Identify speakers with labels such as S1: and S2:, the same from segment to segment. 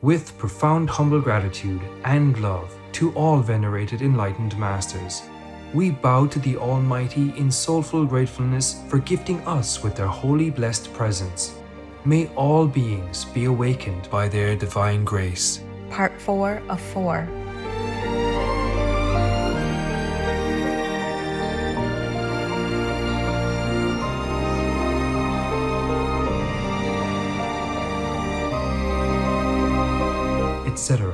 S1: With profound humble gratitude and love to all venerated enlightened masters, we bow to the Almighty in soulful gratefulness for gifting us with their holy blessed presence. May all beings be awakened by their divine grace.
S2: Part 4 of 4.
S1: Etc.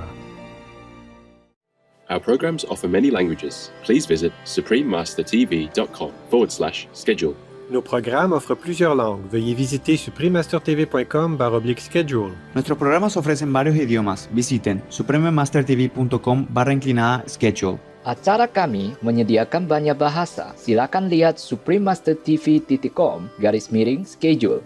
S3: Our programs offer many languages. Please visit suprememastertv.com/schedule.
S4: Nos programas offrent plusieurs langues. Veuillez visiter suprememastertv.com/schedule.
S5: Nuestros programas ofrecen varios idiomas. Visiten suprememastertv.com/schedule.
S6: Acara kami menyediakan banyak bahasa. Silakan lihat suprememastertv.com/schedule.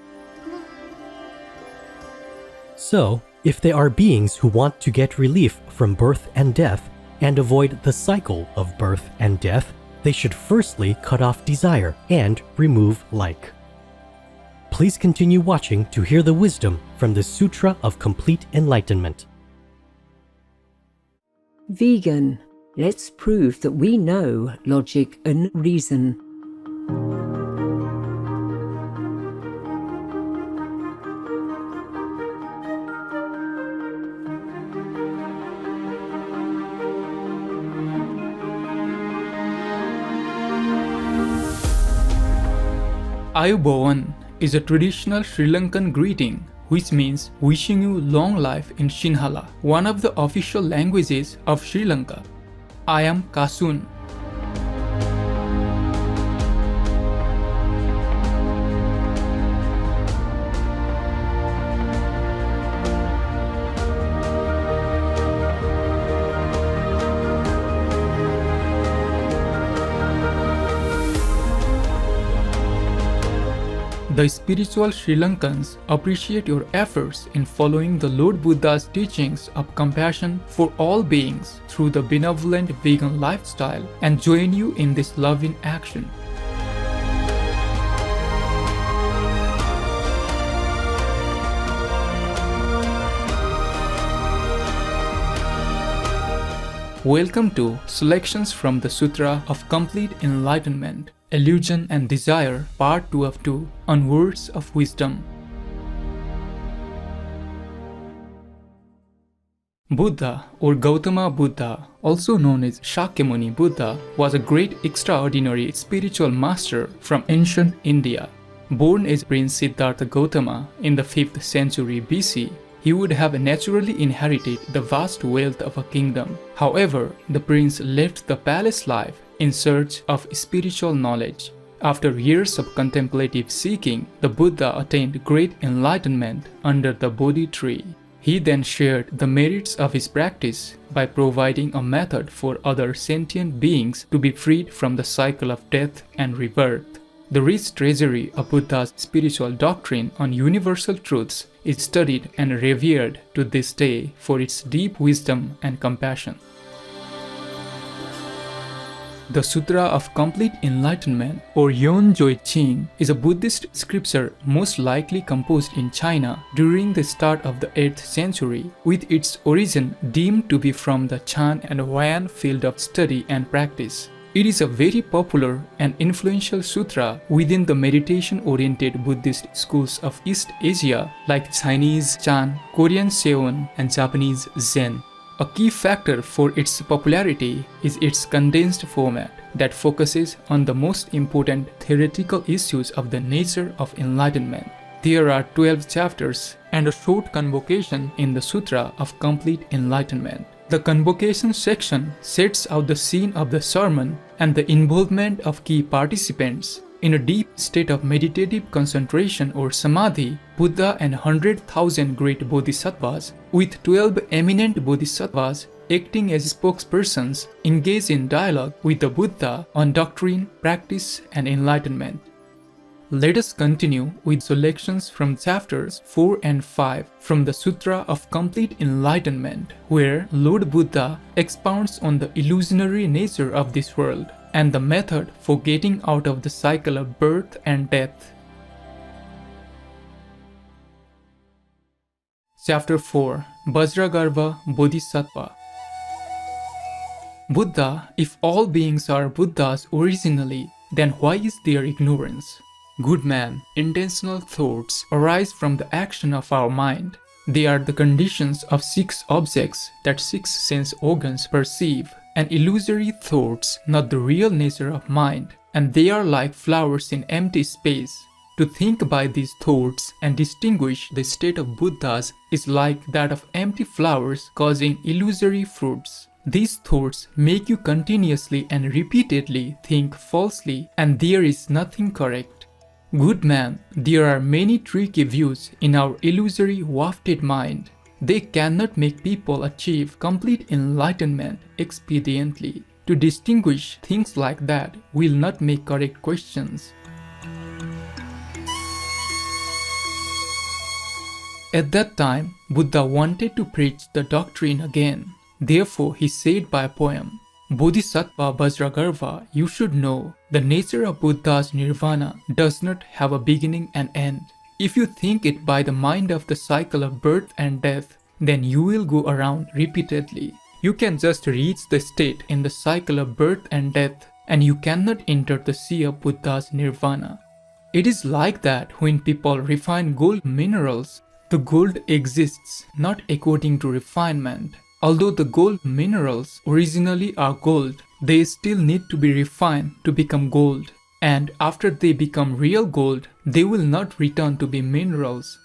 S7: So, if they are beings who want to get relief from birth and death and avoid the cycle of birth and death, they should firstly cut off desire and remove like. Please continue watching to hear the wisdom from the Sutra of Complete Enlightenment.
S8: Vegan. Let's prove that we know logic and reason.
S9: Ayubowan is a traditional Sri Lankan greeting which means wishing you long life in Sinhala, one of the official languages of Sri Lanka. I am Kasun. The spiritual Sri Lankans appreciate your efforts in following the Lord Buddha's teachings of compassion for all beings through the benevolent vegan lifestyle and join you in this loving action. Welcome to Selections from the Sutra of Complete Enlightenment, Illusion and Desire, Part 2 of 2, on Words of Wisdom. Buddha, or Gautama Buddha, also known as Shakyamuni Buddha, was a great extraordinary spiritual master from ancient India. Born as Prince Siddhartha Gautama in the 5th century BC, he would have naturally inherited the vast wealth of a kingdom. However, the prince left the palace life in search of spiritual knowledge. After years of contemplative seeking, the Buddha attained great enlightenment under the Bodhi tree. He then shared the merits of his practice by providing a method for other sentient beings to be freed from the cycle of death and rebirth. The rich treasury of Buddha's spiritual doctrine on universal truths is studied and revered to this day for its deep wisdom and compassion. The Sutra of Complete Enlightenment, or Yonjoi Ching, is a Buddhist scripture most likely composed in China during the start of the 8th century, with its origin deemed to be from the Chan and Huayan field of study and practice. It is a very popular and influential sutra within the meditation-oriented Buddhist schools of East Asia like Chinese Chan, Korean Seon, and Japanese Zen. A key factor for its popularity is its condensed format that focuses on the most important theoretical issues of the nature of enlightenment. There are 12 chapters and a short convocation in the Sutra of Complete Enlightenment. The convocation section sets out the scene of the sermon and the involvement of key participants. In a deep state of meditative concentration or samadhi, Buddha and 100,000 great bodhisattvas, with 12 eminent bodhisattvas acting as spokespersons, engage in dialogue with the Buddha on doctrine, practice, and enlightenment. Let us continue with selections from chapters 4 and 5 from the Sutra of Complete Enlightenment, where Lord Buddha expounds on the illusionary nature of this world and the method for getting out of the cycle of birth and death. Chapter 4 Vajragarva Bodhisattva. Buddha, if all beings are Buddhas originally, then why is there ignorance? Good man, intentional thoughts arise from the action of our mind. They are the conditions of 6 objects that 6 sense organs perceive, and illusory thoughts, not the real nature of mind, and they are like flowers in empty space. To think by these thoughts and distinguish the state of Buddhas is like that of empty flowers causing illusory fruits. These thoughts make you continuously and repeatedly think falsely, and there is nothing correct. Good man, there are many tricky views in our illusory wafted mind. They cannot make people achieve complete enlightenment expediently. To distinguish things like that will not make correct questions. At that time, Buddha wanted to preach the doctrine again. Therefore, he said by poem, Bodhisattva Vajragarva, you should know, the nature of Buddha's nirvana does not have a beginning and end. If you think it by the mind of the cycle of birth and death, then you will go around repeatedly. You can just reach the state in the cycle of birth and death, and you cannot enter the sea of Buddha's nirvana. It is like that when people refine gold minerals. The gold exists not according to refinement. Although the gold minerals originally are gold, they still need to be refined to become gold. And after they become real gold, they will not return to be minerals.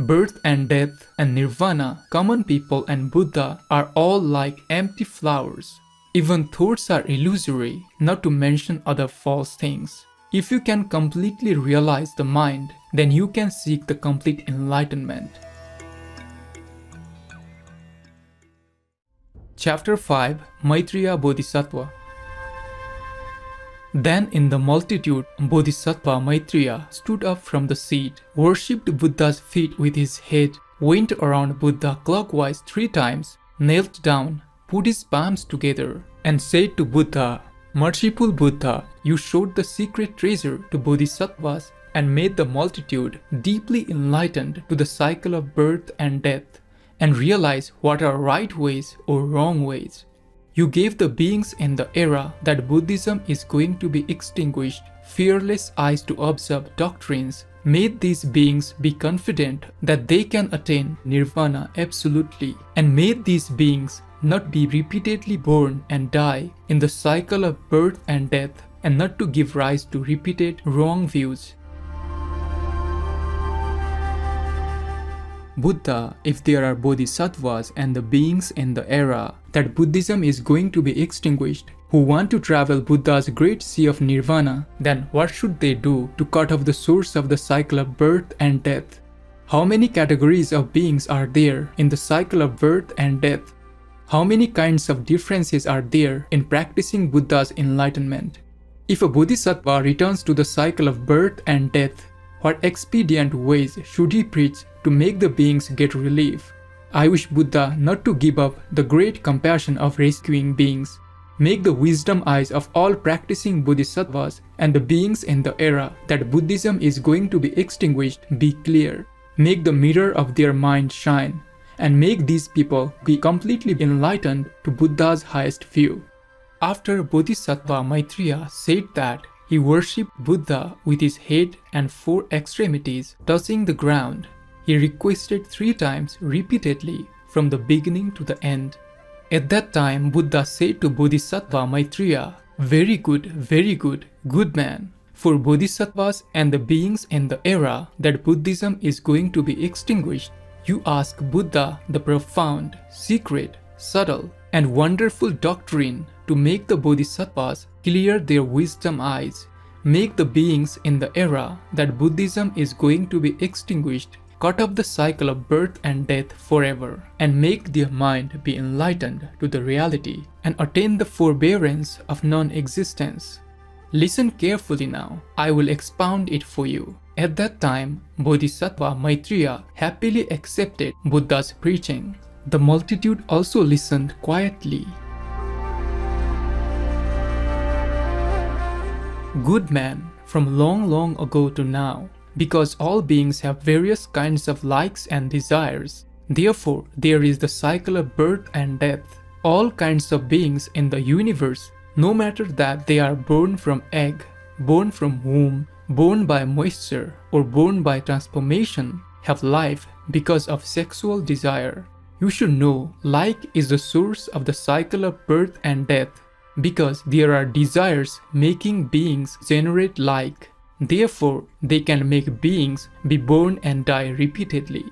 S9: Birth and death and nirvana, common people and Buddha are all like empty flowers. Even thoughts are illusory, not to mention other false things. If you can completely realize the mind, then you can seek the complete enlightenment. Chapter 5 Maitreya Bodhisattva. Then in the multitude, Bodhisattva Maitreya stood up from the seat, worshipped Buddha's feet with his head, went around Buddha clockwise 3 times, knelt down, put his palms together, and said to Buddha, Merciful Buddha, you showed the secret treasure to Bodhisattvas and made the multitude deeply enlightened to the cycle of birth and death, and realize what are right ways or wrong ways. You gave the beings in the era that Buddhism is going to be extinguished fearless eyes to observe doctrines, made these beings be confident that they can attain nirvana absolutely, and made these beings not be repeatedly born and die in the cycle of birth and death, and not to give rise to repeated wrong views. Buddha, if there are bodhisattvas and the beings in the era that Buddhism is going to be extinguished, who want to travel Buddha's great sea of nirvana, then what should they do to cut off the source of the cycle of birth and death? How many categories of beings are there in the cycle of birth and death? How many kinds of differences are there in practicing Buddha's enlightenment? If a bodhisattva returns to the cycle of birth and death, what expedient ways should he preach to make the beings get relief? I wish Buddha not to give up the great compassion of rescuing beings. Make the wisdom eyes of all practicing bodhisattvas and the beings in the era that Buddhism is going to be extinguished be clear. Make the mirror of their mind shine, and make these people be completely enlightened to Buddha's highest view. After Bodhisattva Maitreya said that, he worshipped Buddha with his head and 4 extremities touching the ground. He requested 3 times repeatedly from the beginning to the end. At that time, Buddha said to Bodhisattva Maitreya, very good, good man. For bodhisattvas and the beings in the era that Buddhism is going to be extinguished, you ask Buddha the profound, secret, subtle, and wonderful doctrine to make the bodhisattvas clear their wisdom eyes, make the beings in the era that Buddhism is going to be extinguished cut off the cycle of birth and death forever, and make their mind be enlightened to the reality and attain the forbearance of non-existence. Listen carefully now, I will expound it for you. At that time, Bodhisattva Maitreya happily accepted Buddha's preaching. The multitude also listened quietly. Good man, from long ago to now, because all beings have various kinds of likes and desires, Therefore, there is the cycle of birth and death. All kinds of beings in the universe, no matter that they are born from egg, born from womb, born by moisture, or born by transformation, have life because of sexual desire. You should know like is the source of the cycle of birth and death, because there are desires making beings generate like. Therefore, they can make beings be born and die repeatedly.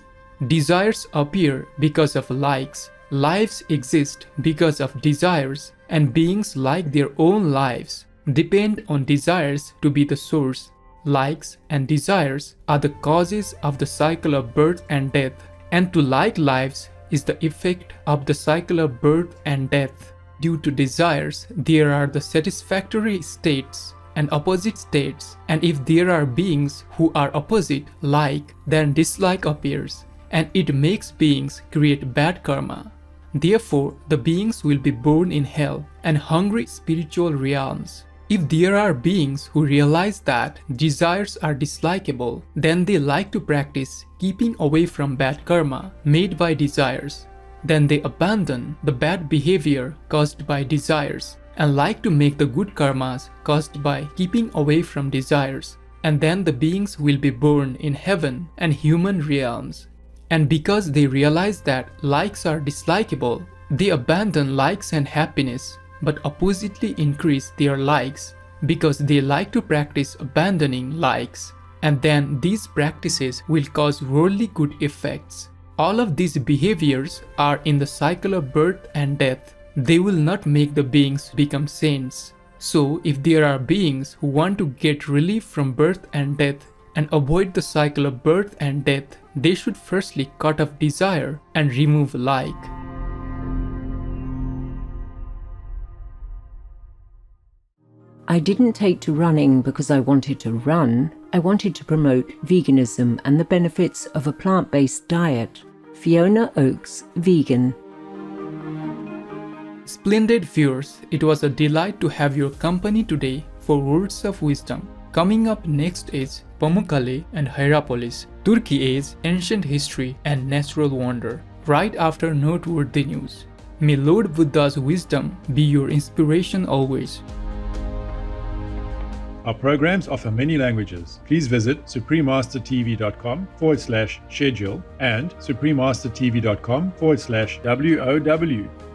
S9: Desires appear because of likes. Lives exist because of desires, and beings like their own lives depend on desires to be the source. Likes and desires are the causes of the cycle of birth and death, and to like lives is the effect of the cycle of birth and death. Due to desires, there are the satisfactory states and opposite states, and if there are beings who are opposite like, then dislike appears, and it makes beings create bad karma. Therefore, the beings will be born in hell and hungry spiritual realms. If there are beings who realize that desires are dislikable, then they like to practice keeping away from bad karma made by desires. Then they abandon the bad behavior caused by desires and like to make the good karmas caused by keeping away from desires. And then the beings will be born in heaven and human realms. And because they realize that likes are dislikable, they abandon likes and happiness, but oppositely increase their likes, because they like to practice abandoning likes. And then these practices will cause worldly good effects. All of these behaviors are in the cycle of birth and death. They will not make the beings become saints. So if there are beings who want to get relief from birth and death and avoid the cycle of birth and death, they should firstly cut off desire and remove like.
S8: I didn't take to running because I wanted to run. I wanted to promote veganism and the benefits of a plant-based diet. Fiona Oakes, vegan.
S9: Splendid viewers, it was a delight to have your company today for Words of Wisdom. Coming up next is Pamukkale and Hierapolis, Turkey Age, Ancient History and Natural Wonder, right after noteworthy news. May Lord Buddha's wisdom be your inspiration always.
S10: Our programs offer many languages. Please visit suprememastertv.com/schedule and suprememastertv.com/WOW.